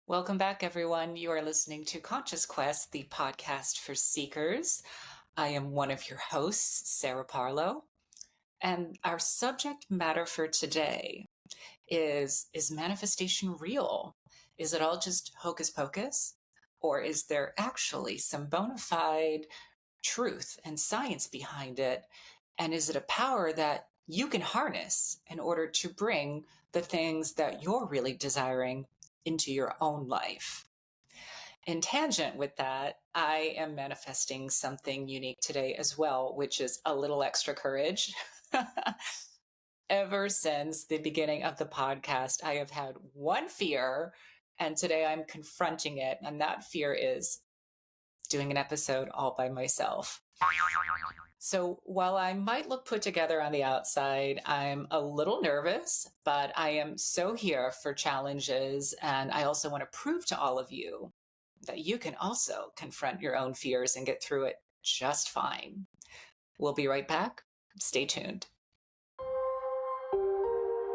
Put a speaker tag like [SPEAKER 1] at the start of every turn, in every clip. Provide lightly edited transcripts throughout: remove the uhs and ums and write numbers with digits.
[SPEAKER 1] Welcome back, everyone. You are listening to Conscious Quest, the podcast for seekers. I am one of your hosts, Sarah Parlow, and our subject matter for today is manifestation real? Is it all just hocus pocus? Or is there actually some bona fide truth and science behind it? And is it a power that you can harness in order to bring the things that you're really desiring into your own life? In tangent with that, I am manifesting something unique today as well, which is a little extra courage. Ever since the beginning of the podcast, I have had one fear, and today I'm confronting it. And that fear is doing an episode all by myself. So while I might look put together on the outside, I'm a little nervous, but I am so here for challenges. And I also want to prove to all of you that you can also confront your own fears and get through it just fine. We'll be right back. Stay tuned.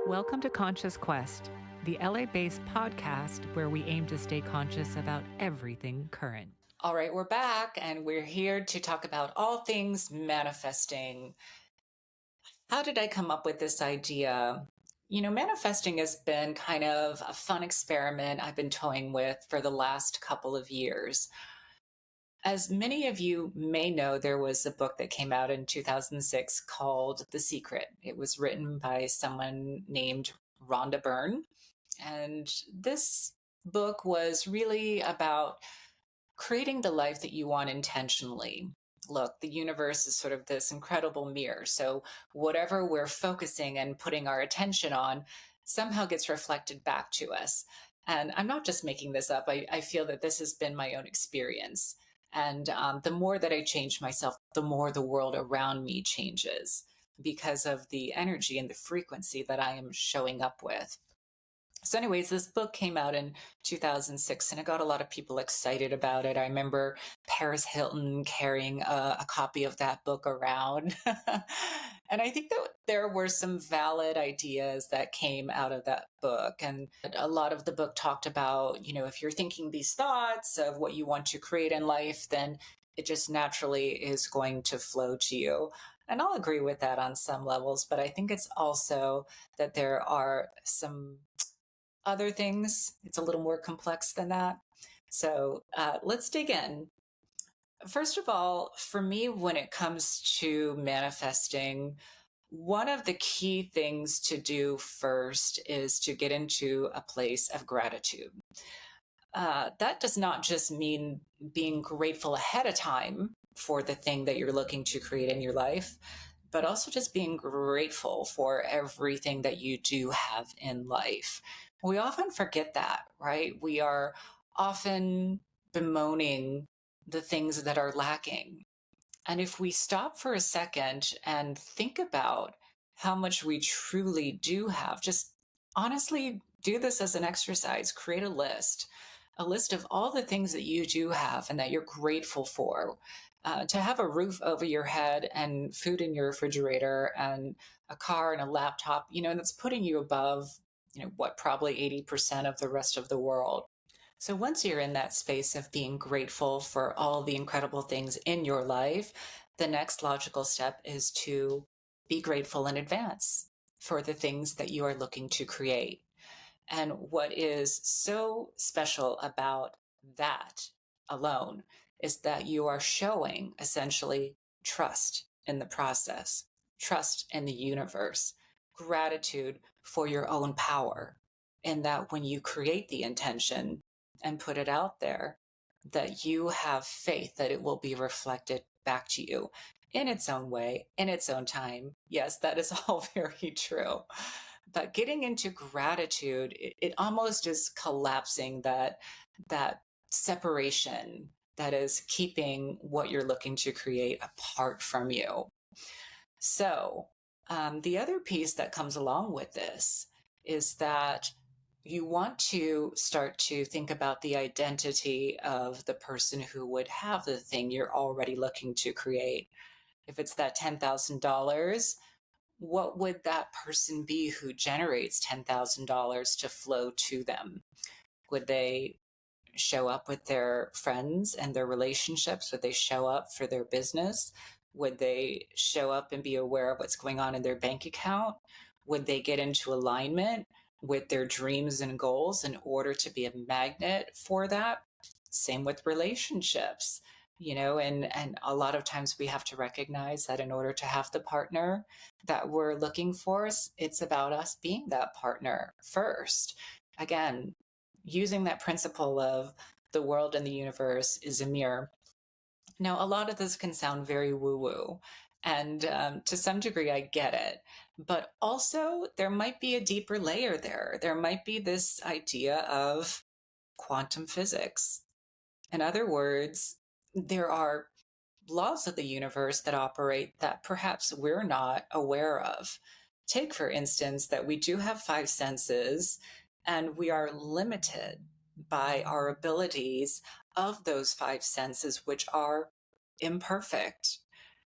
[SPEAKER 2] Welcome to Conscious Quest, the LA-based podcast where we aim to stay conscious about everything current.
[SPEAKER 1] All right, we're back and we're here to talk about all things manifesting. How did I come up with this idea? Manifesting has been kind of a fun experiment I've been toying with for the last couple of years. As many of you may know, there was a book that came out in 2006 called The Secret. It was written by someone named Rhonda Byrne. And this book was really about creating the life that you want intentionally. Look, the universe is sort of this incredible mirror. So whatever we're focusing and putting our attention on somehow gets reflected back to us. And I'm not just making this up. I feel that this has been my own experience. And the more that I change myself, the more the world around me changes because of the energy and the frequency that I am showing up with. So, anyways, this book came out in 2006 and it got a lot of people excited about it. I remember Paris Hilton carrying a copy of that book around. And I think that there were some valid ideas that came out of that book. And a lot of the book talked about, if you're thinking these thoughts of what you want to create in life, then it just naturally is going to flow to you. And I'll agree with that on some levels, but I think it's also that there are some other things. It's a little more complex than that. So let's dig in. First of all, for me, when it comes to manifesting, one of the key things to do first is to get into a place of gratitude. That does not just mean being grateful ahead of time for the thing that you're looking to create in your life, but also just being grateful for everything that you do have in life. We often forget that, right? We are often bemoaning the things that are lacking. And if we stop for a second and think about how much we truly do have, just honestly do this as an exercise, create a list of all the things that you do have and that you're grateful for. To have a roof over your head and food in your refrigerator and a car and a laptop, that's putting you above, what probably 80% of the rest of the world. So once you're in that space of being grateful for all the incredible things in your life, the next logical step is to be grateful in advance for the things that you are looking to create. And what is so special about that alone is that you are showing essentially trust in the process, trust in the universe, gratitude for your own power. And that when you create the intention and put it out there, that you have faith that it will be reflected back to you in its own way, in its own time. Yes, that is all very true. But getting into gratitude, it almost is collapsing that separation that is keeping what you're looking to create apart from you. So the other piece that comes along with this is that you want to start to think about the identity of the person who would have the thing you're already looking to create. If it's that $10,000, what would that person be who generates $10,000 to flow to them? Would they show up with their friends and their relationships? Would they show up for their business? Would they show up and be aware of what's going on in their bank account? Would they get into alignment with their dreams and goals in order to be a magnet for that? Same with relationships, and a lot of times we have to recognize that in order to have the partner that we're looking for, it's about us being that partner first. Again, using that principle of the world and the universe is a mirror. Now, a lot of this can sound very woo woo, and to some degree, I get it. But also, there might be a deeper layer there. There might be this idea of quantum physics. In other words, there are laws of the universe that operate that perhaps we're not aware of. Take, for instance, that we do have five senses and we are limited by our abilities of those five senses, which are imperfect.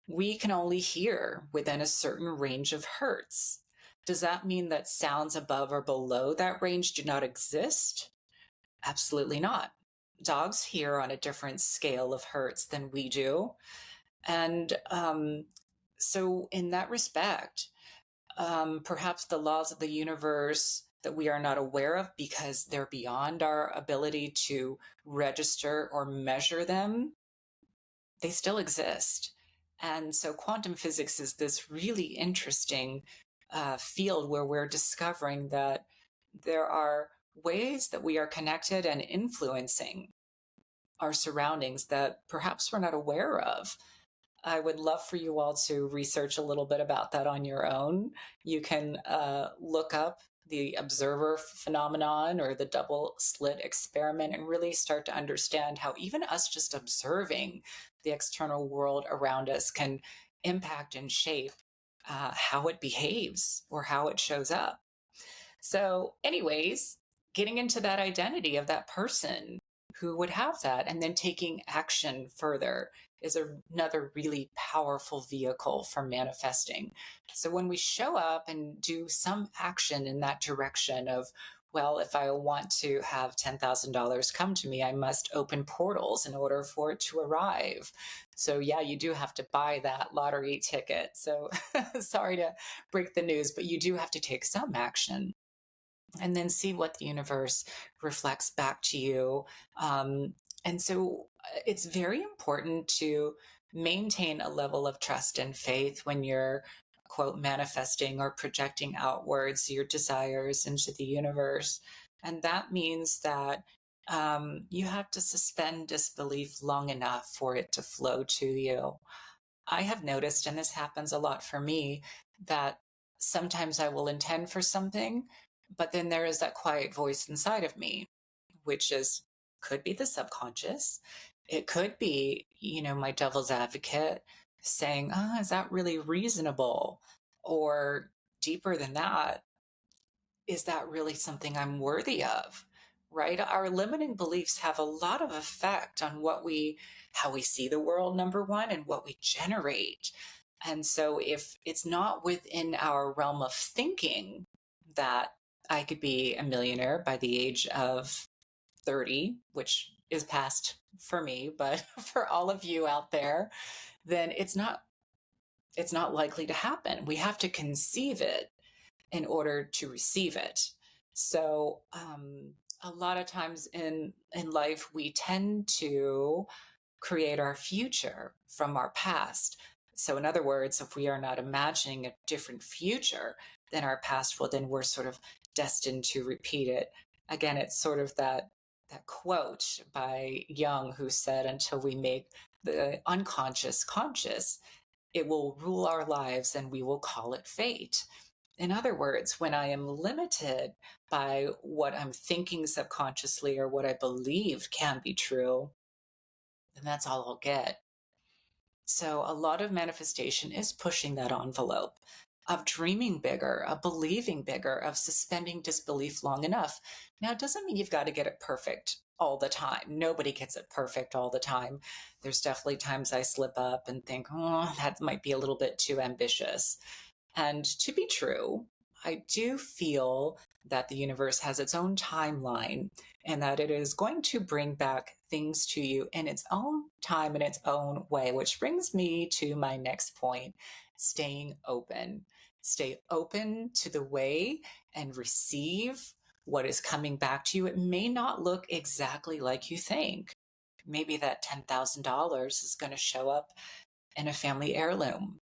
[SPEAKER 1] We can only hear within a certain range of hertz. Does that mean that sounds above or below that range do not exist? Absolutely not. Dogs hear on a different scale of hertz than we do. And so, in that respect, perhaps the laws of the universe that we are not aware of because they're beyond our ability to register or measure them, they still exist. And so, quantum physics is this really interesting field where we're discovering that there are ways that we are connected and influencing our surroundings that perhaps we're not aware of. I would love for you all to research a little bit about that on your own. You can look up the observer phenomenon or the double slit experiment and really start to understand how even us just observing the external world around us can impact and shape how it behaves or how it shows up. So, anyways, getting into that identity of that person who would have that and then taking action further is another really powerful vehicle for manifesting. So, when we show up and do some action in that direction of, well, if I want to have $10,000 come to me, I must open portals in order for it to arrive. So, yeah, you do have to buy that lottery ticket. So, sorry to break the news, but you do have to take some action and then see what the universe reflects back to you. And so it's very important to maintain a level of trust and faith when you're, quote, manifesting or projecting outwards your desires into the universe. And that means that you have to suspend disbelief long enough for it to flow to you. I have noticed, and this happens a lot for me, that sometimes I will intend for something, but then there is that quiet voice inside of me, which is could be the subconscious. It could be, my devil's advocate saying, is that really reasonable? Or deeper than that, is that really something I'm worthy of? Right? Our limiting beliefs have a lot of effect on how we see the world, number one, and what we generate. And so if it's not within our realm of thinking that I could be a millionaire by the age of 30, which is past for me, but for all of you out there, then it's not likely to happen. We have to conceive it in order to receive it. So a lot of times in life, we tend to create our future from our past. So in other words, if we are not imagining a different future than our past, well, then we're sort of destined to repeat it. Again, it's sort of that quote by Jung who said, until we make the unconscious conscious, it will rule our lives and we will call it fate. In other words, when I am limited by what I'm thinking subconsciously or what I believe can be true, then that's all I'll get. So a lot of manifestation is pushing that envelope of dreaming bigger, of believing bigger, of suspending disbelief long enough. Now, it doesn't mean you've got to get it perfect all the time. Nobody gets it perfect all the time. There's definitely times I slip up and think, that might be a little bit too ambitious. And to be true, I do feel that the universe has its own timeline and that it is going to bring back things to you in its own time, in its own way, which brings me to my next point: staying open. Stay open to the way and receive what is coming back to you. It may not look exactly like you think. Maybe that $10,000 is going to show up in a family heirloom,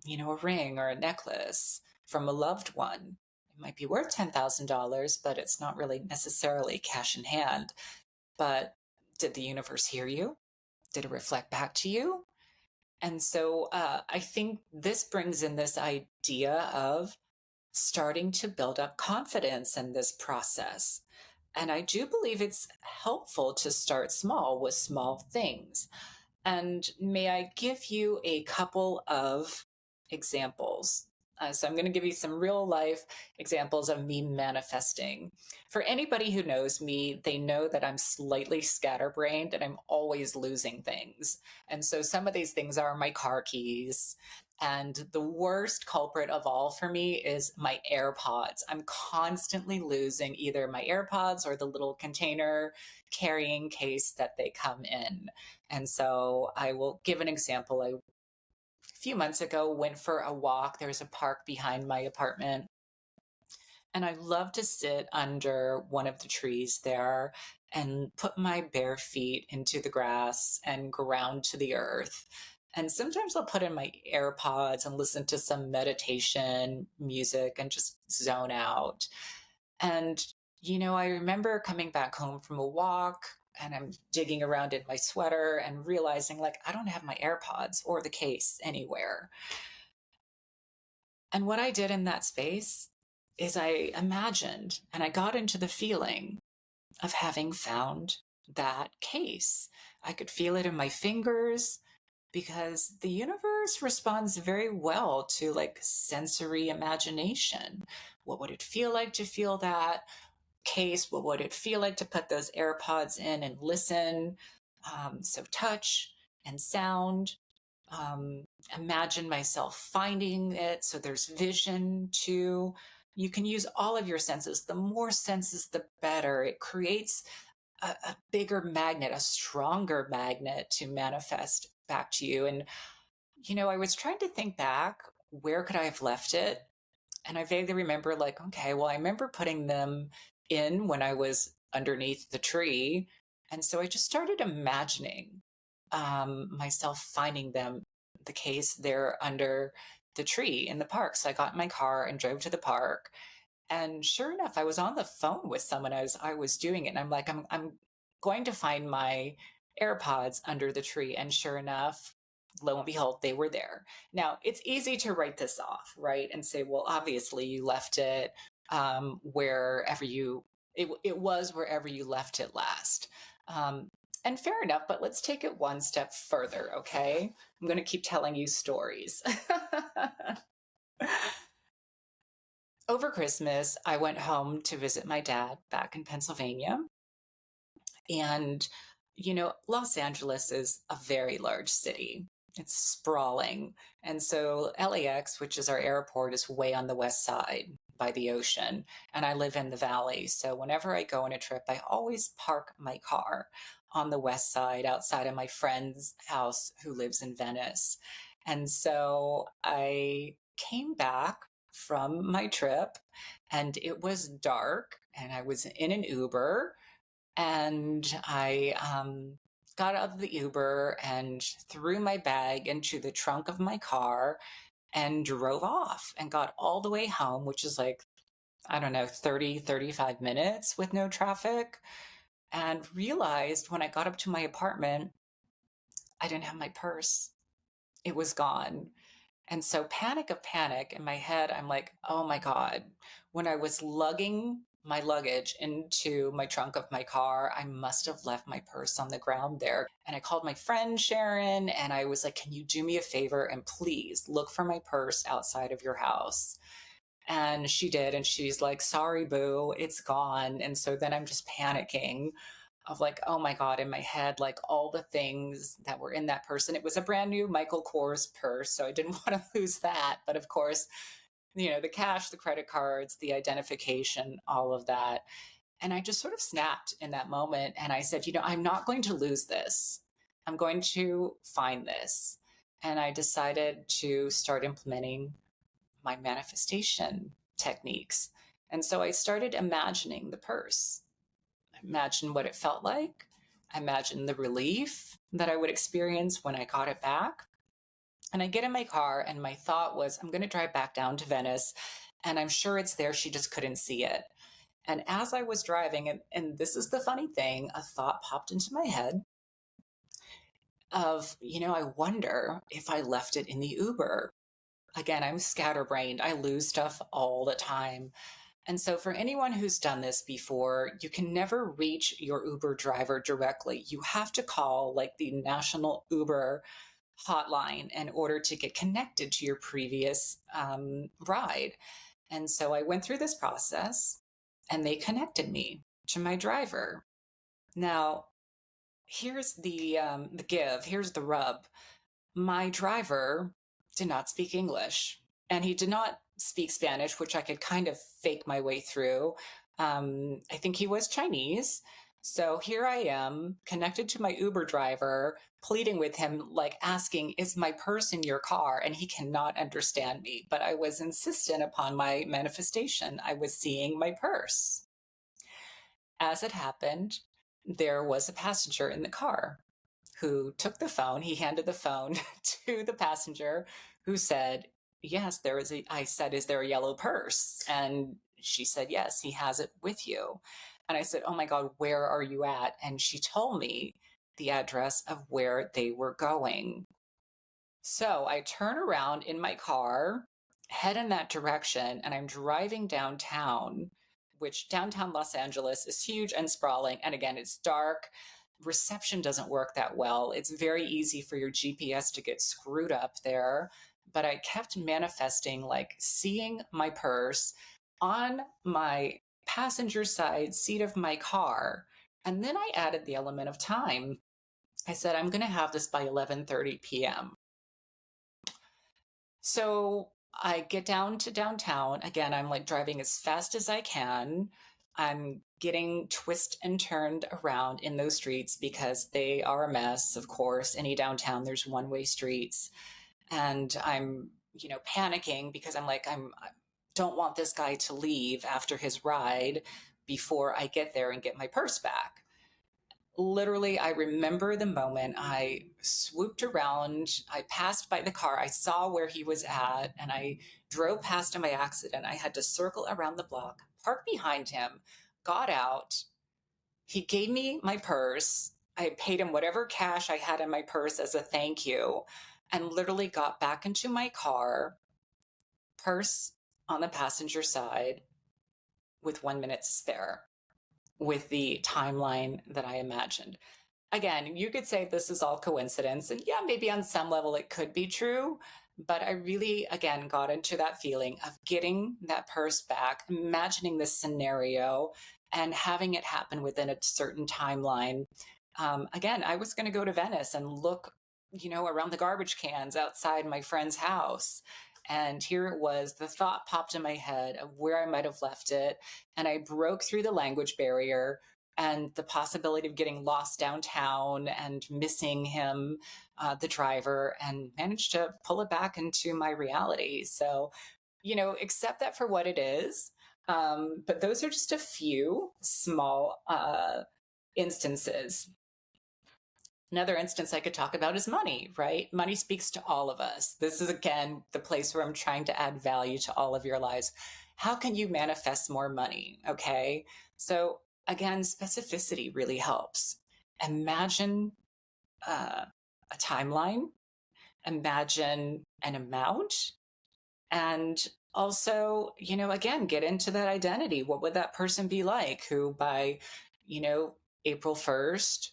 [SPEAKER 1] a ring or a necklace from a loved one. It might be worth $10,000, but it's not really necessarily cash in hand. But did the universe hear you? Did it reflect back to you? And so I think this brings in this idea of starting to build up confidence in this process. And I do believe it's helpful to start small with small things. And may I give you a couple of examples? So I'm going to give you some real life examples of me manifesting. For anybody who knows me, they know that I'm slightly scatterbrained and I'm always losing things. And so some of these things are my car keys. And the worst culprit of all for me is my AirPods. I'm constantly losing either my AirPods or the little container carrying case that they come in. And so I will give an example. A few months ago went for a walk. There's a park behind my apartment. And I love to sit under one of the trees there and put my bare feet into the grass and ground to the earth. And sometimes I'll put in my AirPods and listen to some meditation music and just zone out. And, I remember coming back home from a walk and I'm digging around in my sweater and realizing, like, I don't have my AirPods or the case anywhere. And what I did in that space is I imagined and I got into the feeling of having found that case. I could feel it in my fingers because the universe responds very well to like sensory imagination. What would it feel like to feel that case? What would it feel like to put those AirPods in and listen? So touch and sound. Um, Imagine myself finding it. So there's vision too. You can use all of your senses. The more senses, the better. It creates a bigger magnet, a stronger magnet to manifest back to you. And, I was trying to think back, where could I have left it? And I vaguely remember, like, okay, well, I remember putting them in when I was underneath the tree. And so I just started imagining myself finding them, the case there under the tree in the park. So I got in my car and drove to the park. And sure enough, I was on the phone with someone as I was doing it. And I'm like, I'm going to find my AirPods under the tree. And sure enough, lo and behold, they were there. Now, it's easy to write this off, right? And say, well, obviously you left it wherever it was wherever you left it last. And fair enough, but let's take it one step further, okay? I'm going to keep telling you stories. Over Christmas, I went home to visit my dad back in Pennsylvania. And, Los Angeles is a very large city. It's sprawling. And so LAX, which is our airport, is way on the west side by the ocean. And I live in the valley. So whenever I go on a trip, I always park my car on the west side outside of my friend's house who lives in Venice. And so I came back from my trip and it was dark and I was in an Uber and I got out of the Uber and threw my bag into the trunk of my car and drove off and got all the way home, which is like, I don't know, 30, 35 minutes with no traffic. And realized when I got up to my apartment, I didn't have my purse. It was gone. And so, panic of panic in my head, I'm like, oh my God. When I was lugging my luggage into my trunk of my car, I must have left my purse on the ground there. And I called my friend Sharon and I was like, can you do me a favor and please look for my purse outside of your house? And she did. And she's like, sorry, boo, it's gone. And so then I'm just panicking of like, oh my God, in my head, like all the things that were in that purse. And it was a brand new Michael Kors purse. So I didn't want to lose that. But of course, the cash, the credit cards, the identification, all of that. And I just sort of snapped in that moment. And I said, I'm not going to lose this. I'm going to find this. And I decided to start implementing my manifestation techniques. And so I started imagining the purse. Imagine what it felt like. Imagine the relief that I would experience when I got it back. And I get in my car, and my thought was, I'm going to drive back down to Venice, and I'm sure it's there. She just couldn't see it. And as I was driving, and this is the funny thing, a thought popped into my head of, I wonder if I left it in the Uber. Again, I'm scatterbrained. I lose stuff all the time. And so, for anyone who's done this before, you can never reach your Uber driver directly. You have to call like the national Uber hotline in order to get connected to your previous ride. And so I went through this process, and they connected me to my driver. Now, here's the give. Here's the rub. My driver did not speak English, and he did not speak Spanish, which I could kind of fake my way through. I think he was Chinese. So here I am connected to my Uber driver, pleading with him, like asking, is my purse in your car? And he cannot understand me. But I was insistent upon my manifestation. I was seeing my purse. As it happened, there was a passenger in the car who took the phone. He handed the phone to the passenger, who said, yes, I said, is there a yellow purse? And she said, yes, he has it with you. And I said, oh my God, where are you at? And she told me the address of where they were going. So I turn around in my car, head in that direction, and I'm driving downtown, which downtown Los Angeles is huge and sprawling. And again, it's dark. Reception doesn't work that well. It's very easy for your GPS to get screwed up there. But I kept manifesting, like seeing my purse on my passenger side seat of my car. And then I added the element of time. I said, I'm going to have this by 11:30 p.m. So I get down to downtown. Again, I'm like driving as fast as I can. I'm getting twist and turned around in those streets because they are a mess, of course. Any downtown, there's one-way streets. And I'm, panicking because I'm like, I don't want this guy to leave after his ride before I get there and get my purse back. Literally, I remember the moment I swooped around, I passed by the car, I saw where he was at, and I drove past him by accident. I had to circle around the block, park behind him, got out. He gave me my purse. I paid him whatever cash I had in my purse as a thank you, and literally got back into my car, purse on the passenger side, with 1 minute to spare, with the timeline that I imagined. Again, you could say this is all coincidence. And yeah, maybe on some level it could be true. But I really, again, got into that feeling of getting that purse back, imagining this scenario, and having it happen within a certain timeline. Again, I was going to go to Venice and look, around the garbage cans outside my friend's house. And here it was, the thought popped in my head of where I might have left it. And I broke through the language barrier and the possibility of getting lost downtown and missing him, the driver, and managed to pull it back into my reality. So, accept that for what it is. But those are just a few small instances. Another instance I could talk about is money, right? Money speaks to all of us. This is, again, the place where I'm trying to add value to all of your lives. How can you manifest more money? Okay. So, again, specificity really helps. Imagine a timeline, imagine an amount, and also, again, get into that identity. What would that person be like who by, April 1st,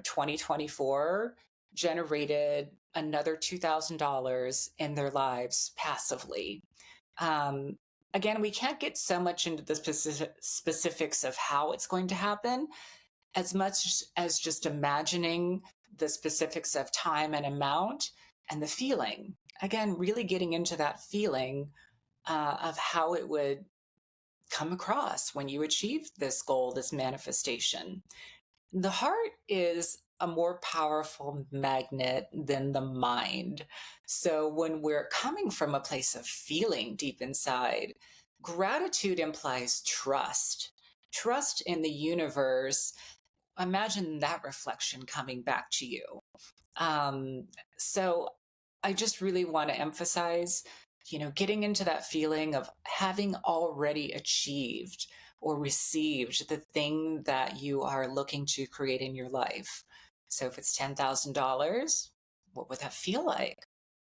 [SPEAKER 1] 2024 generated another $2,000 in their lives passively? Again, we can't get so much into the specifics of how it's going to happen as much as just imagining the specifics of time and amount and the feeling. Again, really getting into that feeling of how it would come across when you achieve this goal, this manifestation. The heart is a more powerful magnet than the mind. So when we're coming from a place of feeling deep inside, gratitude implies trust. Trust in the universe. Imagine that reflection coming back to you. Um, so I just really want to emphasize, getting into that feeling of having already achieved or received the thing that you are looking to create in your life. So if it's $10,000, what would that feel like?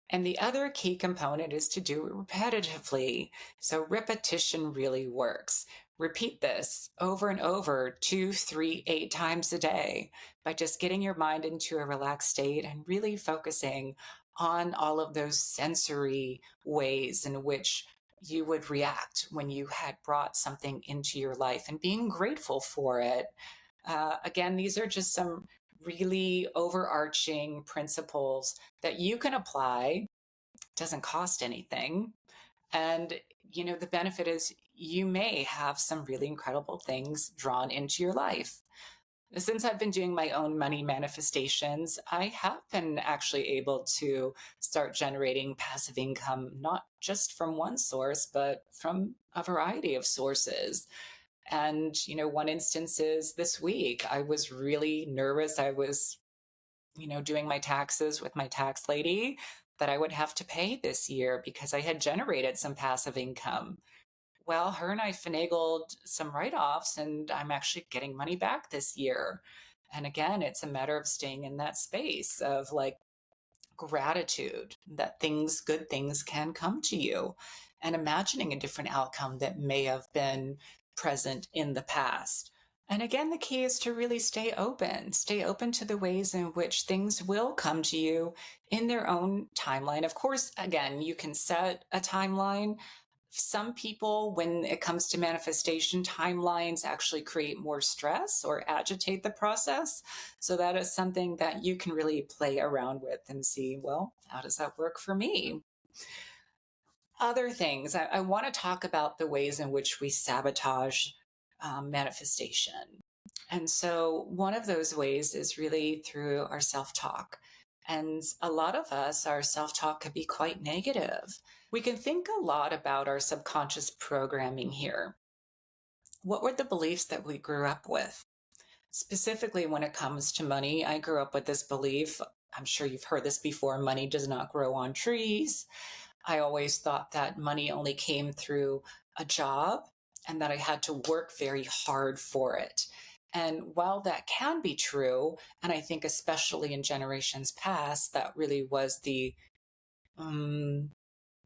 [SPEAKER 1] And the other key component is to do it repetitively. So repetition really works. Repeat this over and over, 2, 3, 8 times a day by just getting your mind into a relaxed state and really focusing on all of those sensory ways in which you would react when you had brought something into your life and being grateful for it. Again, these are just some really overarching principles that you can apply. It doesn't cost anything. And, the benefit is you may have some really incredible things drawn into your life. Since I've been doing my own money manifestations, I have been actually able to start generating passive income, not just from one source, but from a variety of sources. And, one instance is this week, I was really nervous. I was doing my taxes with my tax lady that I would have to pay this year because I had generated some passive income. Well, her and I finagled some write offs, and I'm actually getting money back this year. And again, it's a matter of staying in that space of like gratitude that good things can come to you, and imagining a different outcome that may have been present in the past. And again, the key is to really stay open to the ways in which things will come to you in their own timeline. Of course, again, you can set a timeline. Some people, when it comes to manifestation, timelines actually create more stress or agitate the process. So that is something that you can really play around with and see, well, how does that work for me? Other things, I want to talk about the ways in which we sabotage manifestation. And so one of those ways is really through our self talk. And a lot of us, our self talk could be quite negative. We can think a lot about our subconscious programming here. What were the beliefs that we grew up with? Specifically, when it comes to money, I grew up with this belief. I'm sure you've heard this before: money does not grow on trees. I always thought that money only came through a job and that I had to work very hard for it. And while that can be true, and I think especially in generations past, that really was the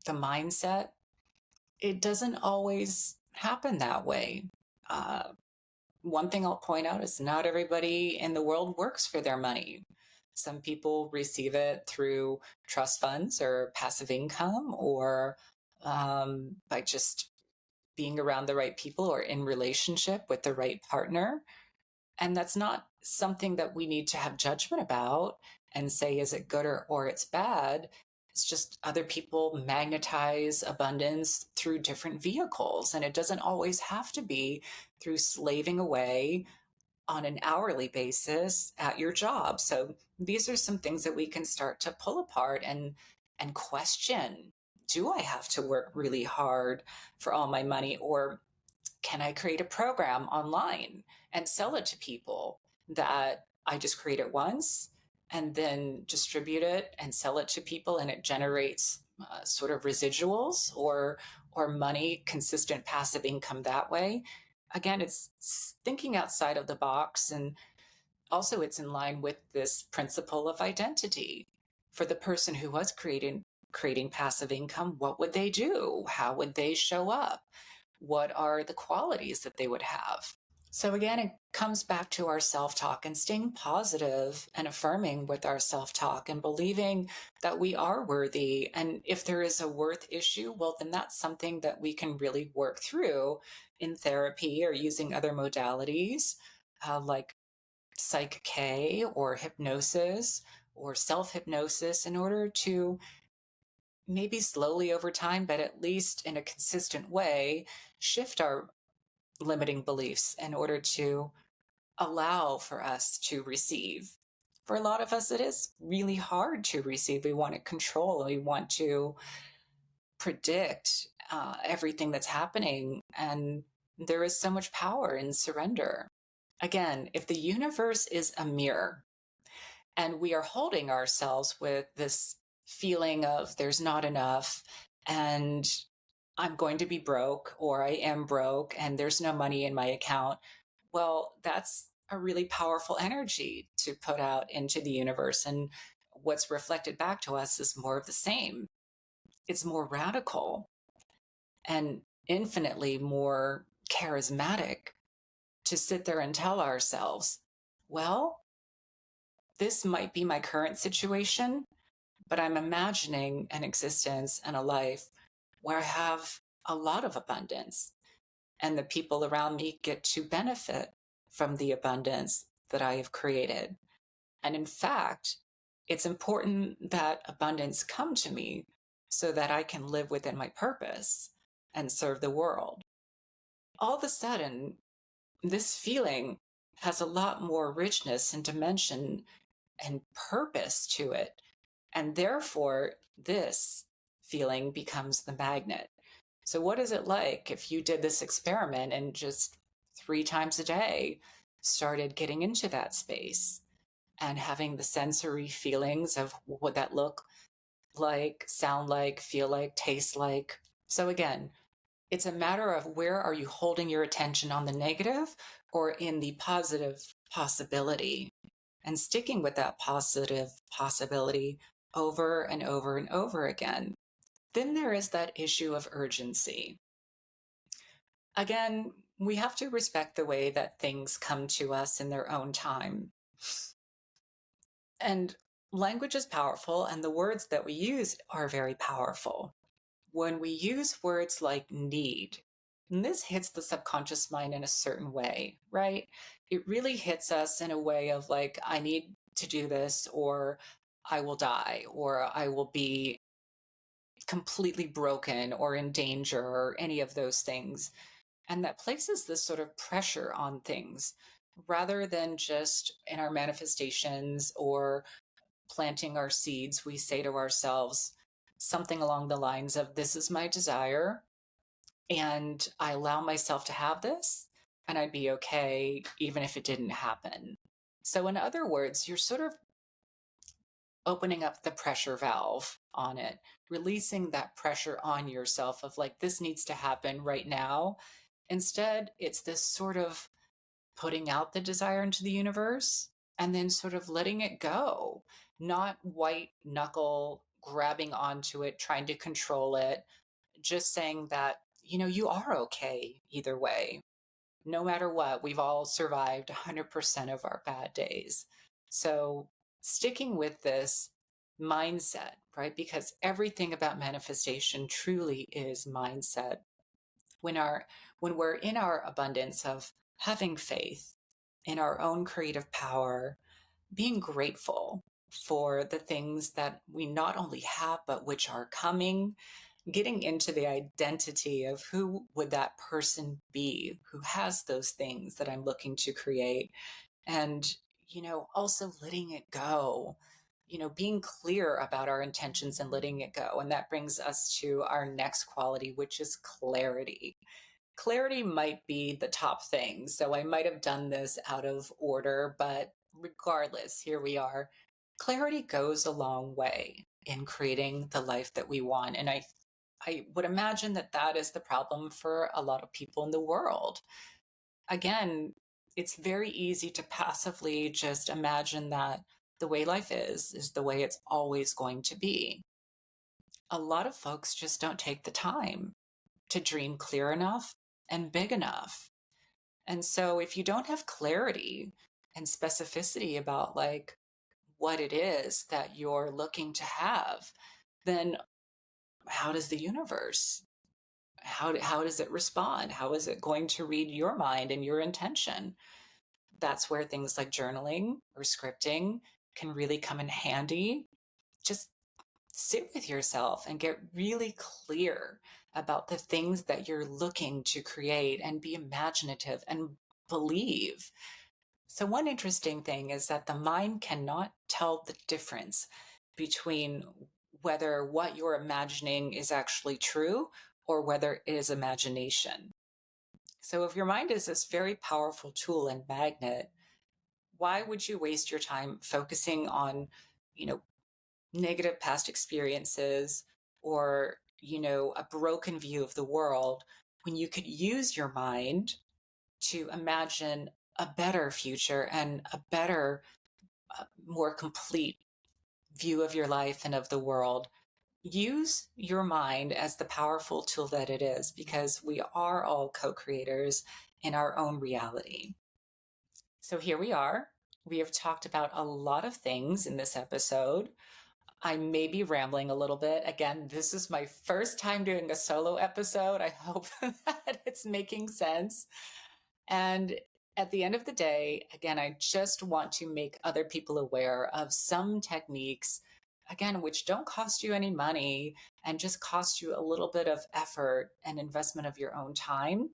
[SPEAKER 1] mindset, it doesn't always happen that way. Uh, One thing I'll point out is not everybody in the world works for their money. Some people receive it through trust funds or passive income, or by just being around the right people or in relationship with the right partner. And that's not something that we need to have judgment about and say, is it good or it's bad? It's just other people magnetize abundance through different vehicles. And it doesn't always have to be through slaving away on an hourly basis at your job. So these are some things that we can start to pull apart and question. Do I have to work really hard for all my money, or can I create a program online and sell it to people that I just create it once and then distribute it and sell it to people, and it generates sort of residuals or money, consistent passive income that way. Again, it's thinking outside of the box, and also it's in line with this principle of identity. For the person who was creating passive income, what would they do? How would they show up? What are the qualities that they would have? So again, it comes back to our self-talk and staying positive and affirming with our self-talk and believing that we are worthy. And if there is a worth issue, well, then that's something that we can really work through in therapy or using other modalities, like Psych K or hypnosis or self hypnosis, in order to maybe slowly over time, but at least in a consistent way, shift our limiting beliefs in order to allow for us to receive. For a lot of us, it is really hard to receive. We want to control, we want to predict everything that's happening. And there is so much power in surrender. Again, if the universe is a mirror and we are holding ourselves with this feeling of there's not enough and I'm going to be broke or I am broke and there's no money in my account, well, that's a really powerful energy to put out into the universe. And what's reflected back to us is more of the same. It's more radical and infinitely more charismatic to sit there and tell ourselves, well, this might be my current situation, but I'm imagining an existence and a life where I have a lot of abundance and the people around me get to benefit from the abundance that I have created. And in fact, it's important that abundance come to me so that I can live within my purpose and serve the world. All of a sudden, this feeling has a lot more richness and dimension and purpose to it. And therefore, this feeling becomes the magnet. So, what is it like if you did this experiment and just 3 times a day started getting into that space and having the sensory feelings of what would that look like, sound like, feel like, taste like? So, again, it's a matter of where are you holding your attention, on the negative or in the positive possibility, and sticking with that positive possibility over and over and over again. Then there is that issue of urgency. Again, we have to respect the way that things come to us in their own time. And language is powerful, and the words that we use are very powerful. When we use words like need, and this hits the subconscious mind in a certain way, right? It really hits us in a way of like, I need to do this, or I will die, or I will be completely broken or in danger, or any of those things. And that places this sort of pressure on things rather than just in our manifestations or planting our seeds. We say to ourselves something along the lines of, this is my desire, and I allow myself to have this, and I'd be okay even if it didn't happen. So, in other words, you're sort of opening up the pressure valve on it, releasing that pressure on yourself of like, this needs to happen right now. Instead, it's this sort of putting out the desire into the universe and then sort of letting it go, not white knuckle grabbing onto it, trying to control it, just saying that, you are okay either way. No matter what, we've all survived 100% of our bad days. So, sticking with this mindset, right? Because everything about manifestation truly is mindset. When our when we're in our abundance of having faith in our own creative power, being grateful for the things that we not only have but which are coming, getting into the identity of who would that person be who has those things that I'm looking to create, and also letting it go, being clear about our intentions and letting it go. And that brings us to our next quality, which is clarity. Clarity might be the top thing, so I might have done this out of order, but regardless, here we are. Clarity goes a long way in creating the life that we want, and I would imagine that that is the problem for a lot of people in the world. Again, it's very easy to passively just imagine that the way life is the way it's always going to be. A lot of folks just don't take the time to dream clear enough and big enough. And so if you don't have clarity and specificity about like what it is that you're looking to have, then how does the universe, how does it respond? How is it going to read your mind and your intention? That's where things like journaling or scripting can really come in handy. Just sit with yourself and get really clear about the things that you're looking to create and be imaginative and believe. So, one interesting thing is that the mind cannot tell the difference between whether what you're imagining is actually true or whether it is imagination. So, if your mind is this very powerful tool and magnet, why would you waste your time focusing on, you know, negative past experiences or, a broken view of the world when you could use your mind to imagine a better future and a better, more complete view of your life and of the world? Use your mind as the powerful tool that it is, because we are all co creators in our own reality. So here we are. We have talked about a lot of things in this episode. I may be rambling a little bit. Again, this is my first time doing a solo episode. I hope that it's making sense. And at the end of the day, again, I just want to make other people aware of some techniques, again, which don't cost you any money and just cost you a little bit of effort and investment of your own time.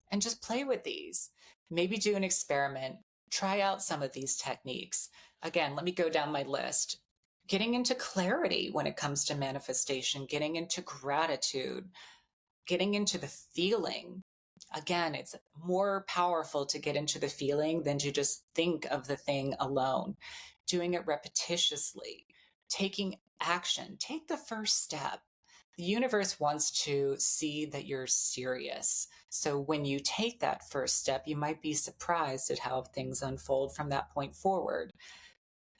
[SPEAKER 1] And just play with these. Maybe do an experiment. Try out some of these techniques. Again, let me go down my list. Getting into clarity when it comes to manifestation, getting into gratitude, getting into the feeling. Again, it's more powerful to get into the feeling than to just think of the thing alone. Doing it repetitiously, taking action, take the first step. The universe wants to see that you're serious. So when you take that first step, you might be surprised at how things unfold from that point forward.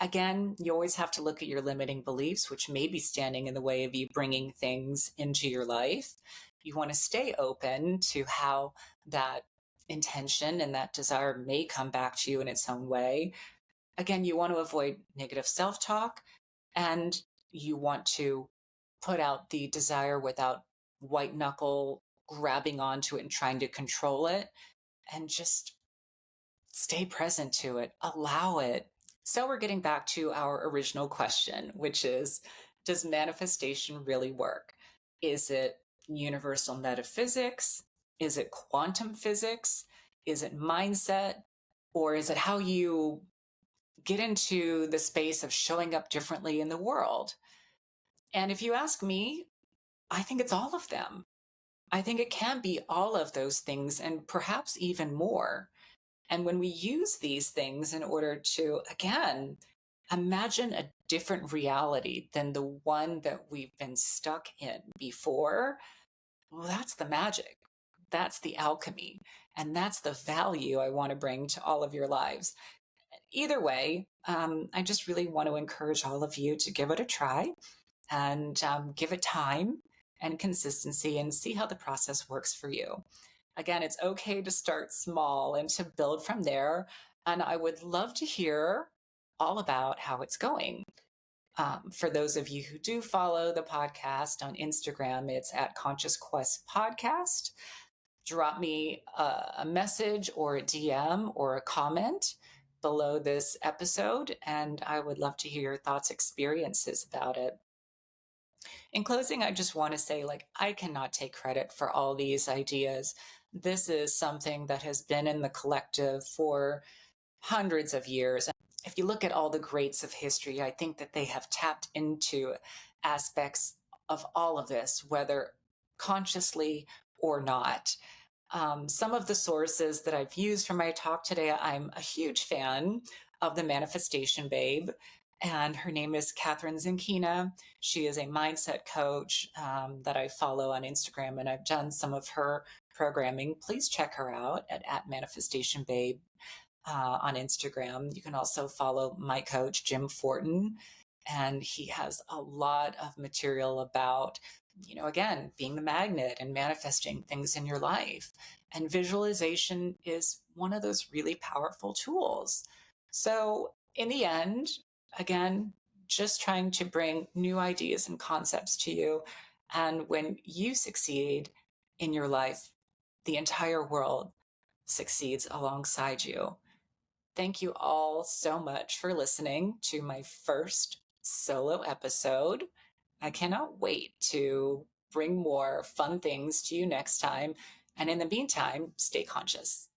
[SPEAKER 1] Again, you always have to look at your limiting beliefs, which may be standing in the way of you bringing things into your life. You want to stay open to how that intention and that desire may come back to you in its own way. Again, you want to avoid negative self talk, and you want to put out the desire without white knuckle grabbing onto it and trying to control it, and just stay present to it, allow it. So we're getting back to our original question, which is, does manifestation really work? Is it universal metaphysics? Is it quantum physics? Is it mindset? Or is it how you get into the space of showing up differently in the world? And if you ask me, I think it's all of them. I think it can be all of those things and perhaps even more. And when we use these things in order to, again, imagine a different reality than the one that we've been stuck in before, well, that's the magic. That's the alchemy. And that's the value I want to bring to all of your lives. Either way, I just really want to encourage all of you to give it a try and give it time and consistency and see how the process works for you. Again, it's okay to start small and to build from there. And I would love to hear all about how it's going. For those of you who do follow the podcast on Instagram, it's at Conscious Quest Podcast. Drop me a message or a DM or a comment below this episode, and I would love to hear your thoughts, experiences about it. In closing, I just want to say, I cannot take credit for all these ideas. This is something that has been in the collective for hundreds of years. If you look at all the greats of history, I think that they have tapped into aspects of all of this, whether consciously or not. Some of the sources that I've used for my talk today, I'm a huge fan of the Manifestation Babe, and her name is Catherine Zinkina. She is a mindset coach that I follow on Instagram, and I've done some of her programming. Please check her out at Manifestation Babe on Instagram. You can also follow my coach, Jim Fortin, and he has a lot of material about, again, being the magnet and manifesting things in your life. And visualization is one of those really powerful tools. So, in the end, again, just trying to bring new ideas and concepts to you. And when you succeed in your life, the entire world succeeds alongside you. Thank you all so much for listening to my first solo episode. I cannot wait to bring more fun things to you next time. And in the meantime, stay conscious.